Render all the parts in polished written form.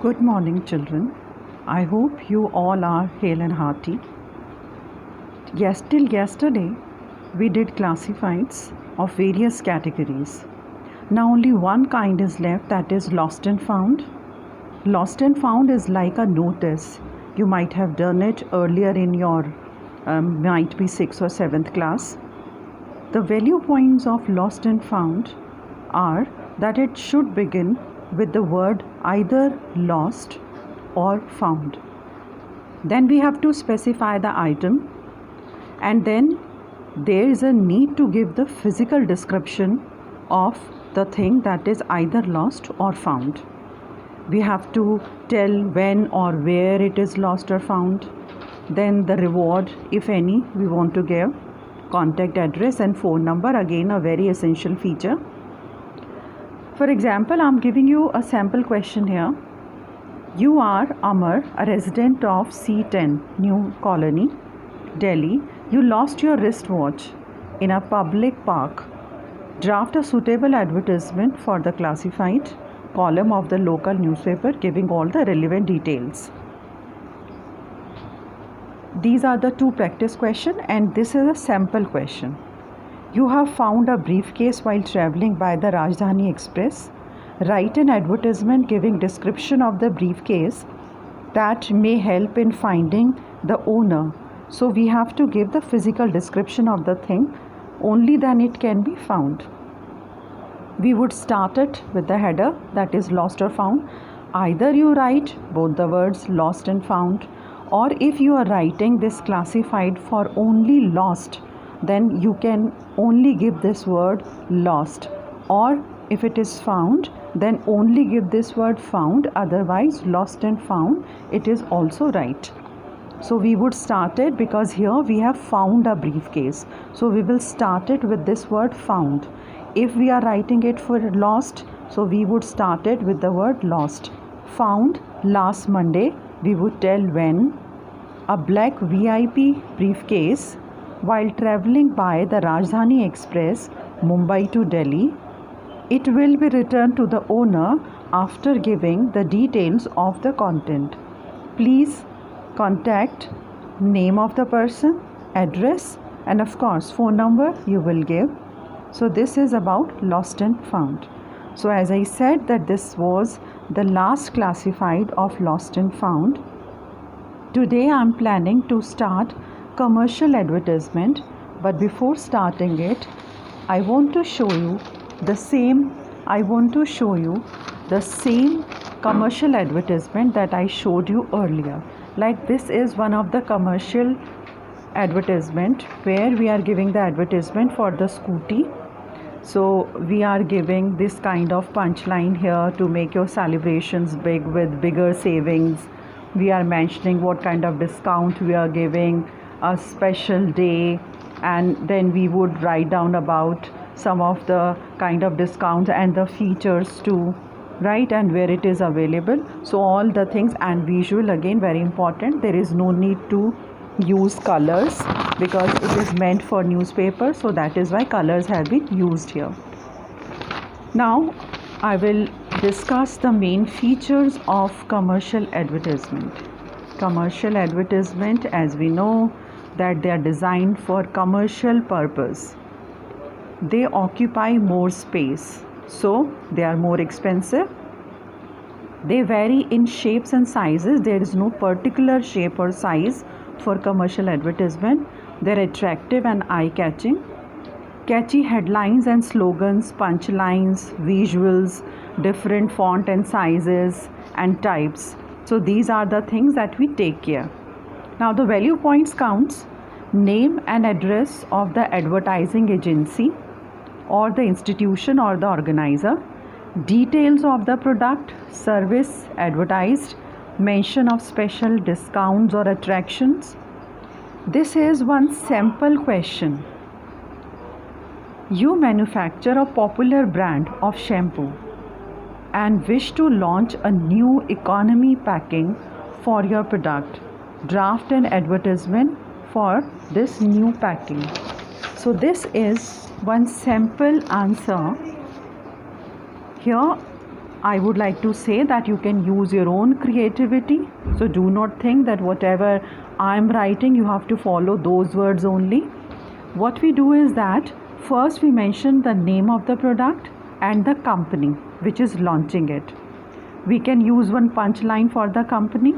Good morning, children. I hope you all are hale and hearty. Yes, till yesterday, we did classifieds of various categories. Now, only one kind is left, that is lost and found. Lost and found is like a notice. You might have done it earlier in your, might be 6th or 7th class. The value points of lost and found are that it should begin with the word either lost or found. Then we have to specify the item, and then there is a need to give the physical description of the thing that is either lost or found. We have to tell when or where it is lost or found. Then the reward, if any, we want to give. Contact address and phone number, again a very essential feature. For example, I'm giving you a sample question here. You are Amar, a resident of C10, New Colony, Delhi. You lost your wristwatch in a public park. Draft a suitable advertisement for the classified column of the local newspaper giving all the relevant details. These are the two practice questions, and this is a sample question. You have found a briefcase while traveling by the Rajdhani Express. Write an advertisement giving description of the briefcase that may help in finding the owner. So we have to give the physical description of the thing, only then it can be found. We would start it with the header, that is lost or found. Either you write both the words lost and found, or if you are writing this classified for only lost, then you can only give this word lost, or if it is found, then only give this word found. Otherwise lost and found, it is also right. So we would start it, because here we have found a briefcase, so we will start it with this word found. If we are writing it for lost, so we would start it with the word lost. Found last Monday, we would tell when. A black VIP briefcase while travelling by the Rajdhani Express, Mumbai to Delhi. It will be returned to the owner after giving the details of the content. Please contact name of the person, address, and of course phone number you will give. So this is about lost and found. So as I said that this was the last classified of lost and found. Today I am planning to start commercial advertisement, but before starting it, I want to show you the same commercial advertisement that I showed you earlier. Like this is one of the commercial advertisement where we are giving the advertisement for the scooty. So we are giving this kind of punchline here to make your celebrations big with bigger savings. We are mentioning what kind of discount we are giving, a special day, and then we would write down about some of the kind of discounts and the features too, right, and where it is available. So all the things, and visual, again very important. There is no need to use colors because it is meant for newspaper, so that is why colors have been used here. Now I will discuss the main features of commercial advertisement. Commercial advertisement, as we know, that they are designed for commercial purpose. They occupy more space, so they are more expensive. They vary in shapes and sizes. There is no particular shape or size for commercial advertisement. They're attractive and eye-catching. Catchy headlines and slogans, punchlines, visuals, different font and sizes and types. So these are the things that we take care. Now the value points counts: name and address of the advertising agency or the institution or the organizer, details of the product, service advertised, mention of special discounts or attractions. This is one sample question. You manufacture a popular brand of shampoo and wish to launch a new economy packing for your product. Draft an advertisement for this new packing. So this is one sample answer. Here I would like to say that you can use your own creativity. So do not think that whatever I'm writing, you have to follow those words only. What we do is that first we mention the name of the product and the company which is launching it. We can use one punchline for the company.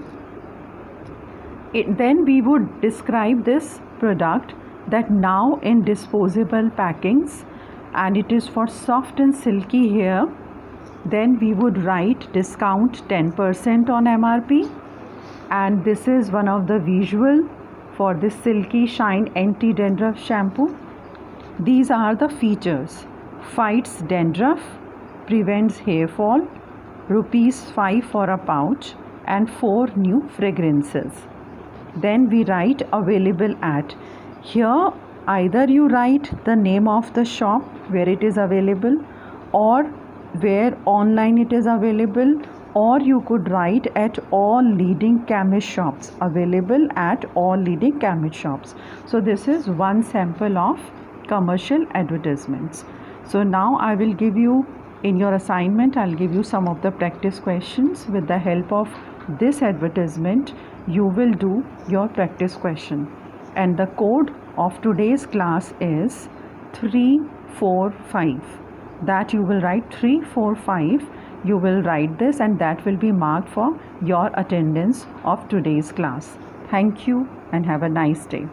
Then we would describe this product that now in disposable packings, and it is for soft and silky hair. Then we would write discount 10% on MRP, and this is one of the visual for this Silky Shine anti-dandruff shampoo. These are the features: fights dandruff, prevents hair fall, ₹5 for a pouch, and 4 new fragrances. Then we write available at. Here either you write the name of the shop where it is available, or where online it is available, or you could write at all leading chemist shops, available at all leading chemist shops. So this is one sample of commercial advertisements. So now I will give you, in your assignment, I'll give you some of the practice questions. With the help of this advertisement, you will do your practice question. And the code of today's class is 345. That you will write 345. You will write this, and that will be marked for your attendance of today's class. Thank you and have a nice day.